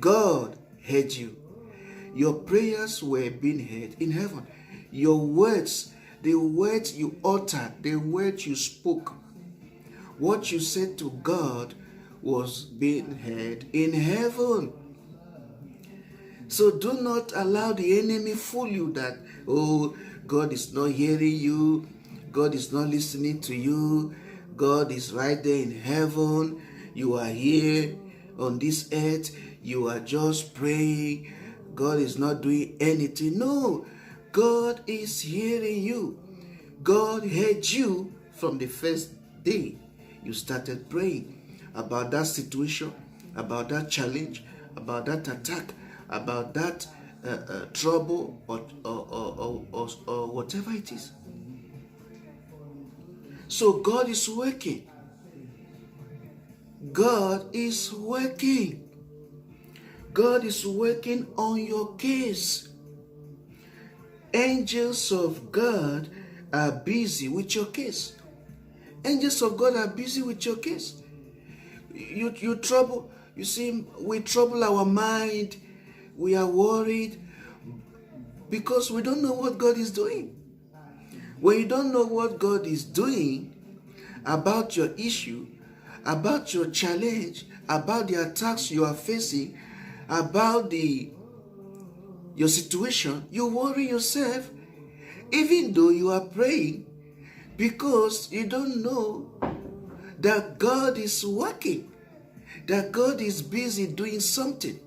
God heard you. Your prayers were being heard in heaven. Your words, the words you uttered, the words you spoke, what you said to God was being heard in heaven. So do not allow the enemy fool you that, oh, God is not hearing you, God is not listening to you, God is right there in heaven, you are here on this earth, you are just praying, God is not doing anything. No, God is hearing you. God heard you from the first day you started praying about that situation, about that challenge, about that attack, about that trouble or whatever it is. So God is working. God is working. God is working on your case. Angels of God are busy with your case. Angels of God are busy with your case. You trouble, you see, we trouble our mind. We are worried because we don't know what God is doing. When you don't know what God is doing about your issue, about your challenge, about the attacks you are facing, about your situation, you worry yourself, even though you are praying, because you don't know that God is working, that God is busy doing something.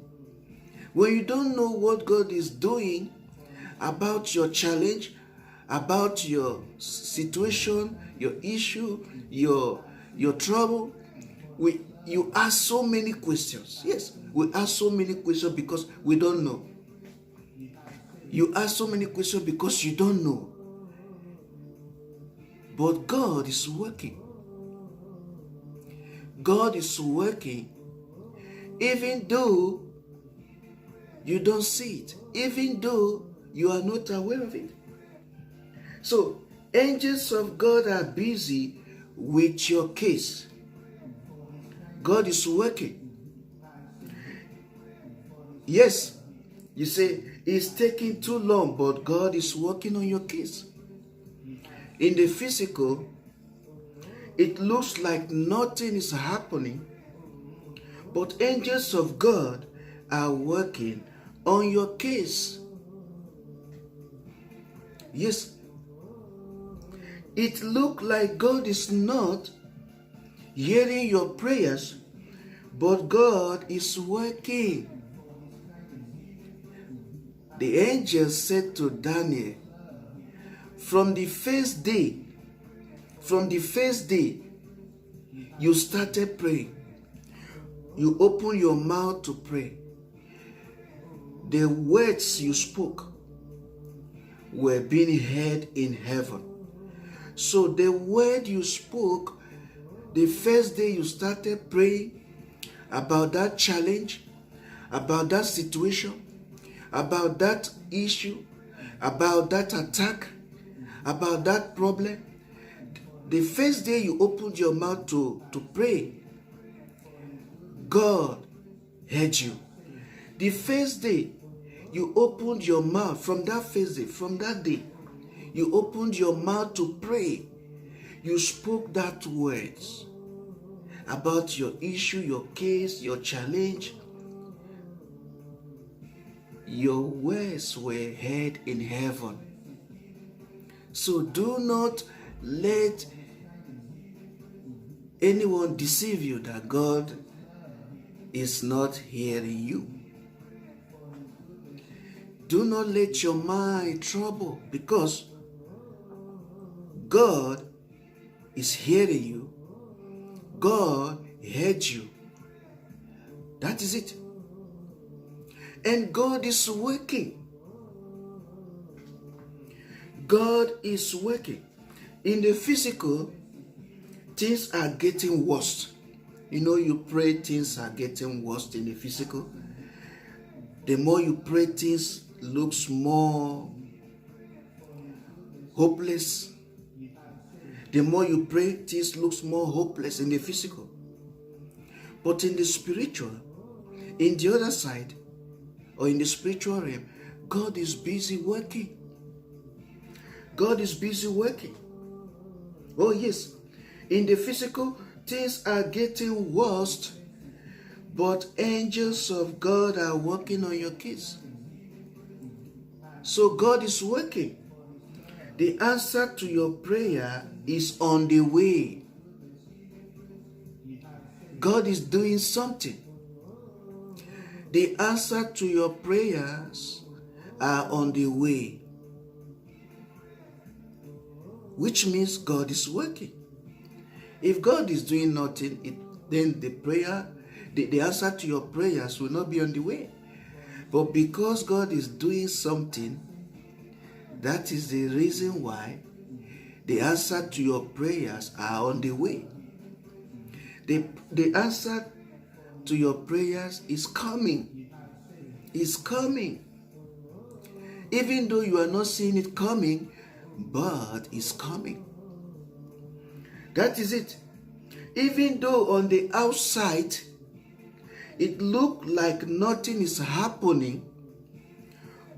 When you don't know what God is doing about your challenge, about your situation, your issue, your trouble, you ask so many questions. Yes, we ask so many questions because we don't know. You ask so many questions because you don't know. But God is working. God is working even though you don't see it, even though you are not aware of it. So, angels of God are busy with your case. God is working. Yes, you say it's taking too long, but God is working on your case. In the physical, it looks like nothing is happening, but angels of God are working on your case. Yes, it looks like God is not hearing your prayers, but God is working. The angel said to Daniel, from the first day you started praying, you opened your mouth to pray, the words you spoke were being heard in heaven. So the word you spoke, the first day you started praying about that challenge, about that situation, about that issue, about that attack, about that problem, the first day you opened your mouth to pray, God heard you. The first day you opened your mouth, from that first day, from that day, you opened your mouth to pray. You spoke that words about your issue, your case, your challenge. Your words were heard in heaven. So do not let anyone deceive you that God is not hearing you. Do not let your mind trouble, because God is hearing you. God heard you. That is it. And God is working. God is working. In the physical, things are getting worse. You know, you pray, things are getting worse in the physical. The more you pray, things looks more hopeless. The more you pray, things looks more hopeless in the physical. But in the spiritual, In the other side, or in the spiritual realm, God is busy working. God is busy working. Oh yes, in the physical, things are getting worse, but angels of God are working on your case. So God is working. The answer to your prayer is on the way. God is doing something. The answer to your prayers are on the way, which means God is working. If God is doing nothing, then the answer to your prayers will not be on the way. But because God is doing something, that is the reason why the answer to your prayers are on the way. The answer to your prayers is coming. Is coming. Even though you are not seeing it coming, but it's coming. That is it. Even though on the outside it looks like nothing is happening,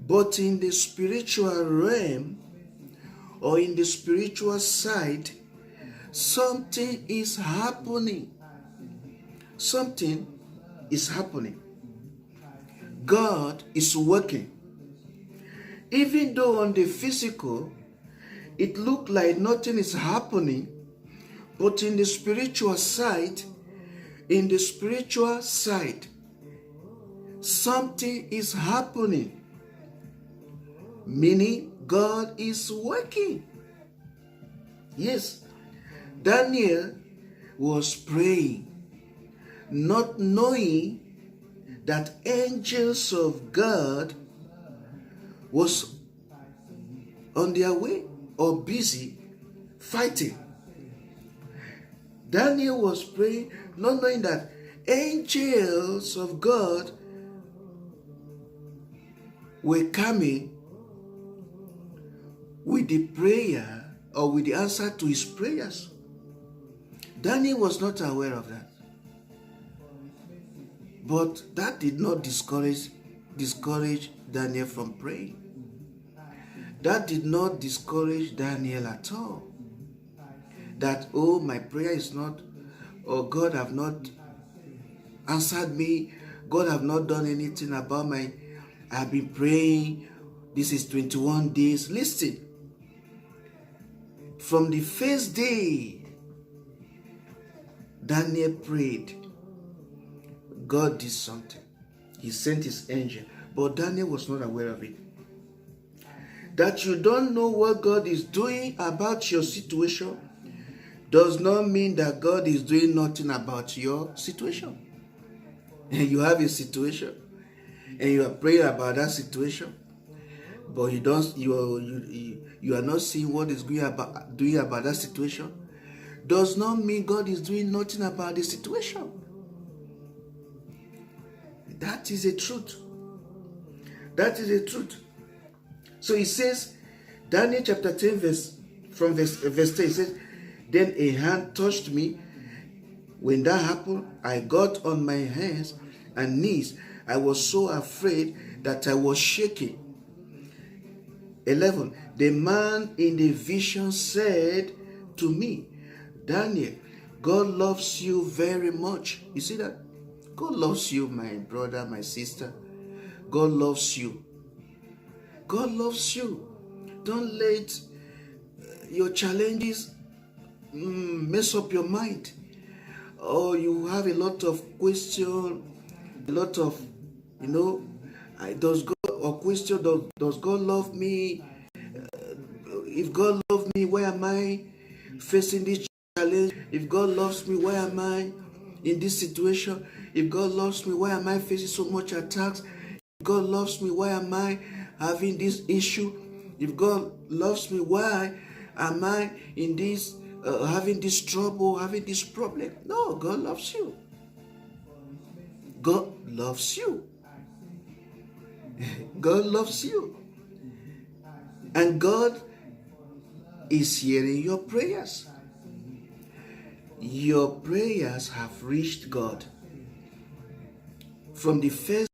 but in the spiritual realm or in the spiritual side, something is happening. Something is happening. God is working. Even though on the physical, it looks like nothing is happening, but in the spiritual side, something is happening. Meaning God is working. Yes, Daniel was praying, not knowing that angels of God was on their way or busy fighting. Daniel was praying, not knowing that angels of God were coming with the prayer or with the answer to his prayers. Daniel was not aware of that. But that did not discourage Daniel from praying. That did not discourage Daniel at all. That, oh, my prayer is not, or God have not answered me. God have not done anything about I've been praying. This is 21 days. Listen. From the first day Daniel prayed, God did something. He sent his angel. But Daniel was not aware of it. That you don't know what God is doing about your situation does not mean that God is doing nothing about your situation. And you have a situation and you are praying about that situation, but you are not seeing what is doing about that situation, does not mean God is doing nothing about the situation. That is a truth. That is a truth. So it says, Daniel chapter 10 verse 10, it says, then a hand touched me. When that happened, I got on my hands and knees. I was so afraid that I was shaking. 11. The man in the vision said to me, Daniel, God loves you very much. You see that? God loves you, my brother, my sister. God loves you. God loves you. Don't let your challenges mess up your mind. Or you have a lot of questions, a lot of, does God love me? If God loves me, why am I facing this challenge? If God loves me, why am I in this situation? If God loves me, why am I facing so much attacks? If God loves me, why am I having this issue? If God loves me, why am I in this having this trouble, having this problem? No, God loves you. God loves you. God loves you. And God is hearing your prayers. Your prayers have reached God. from the first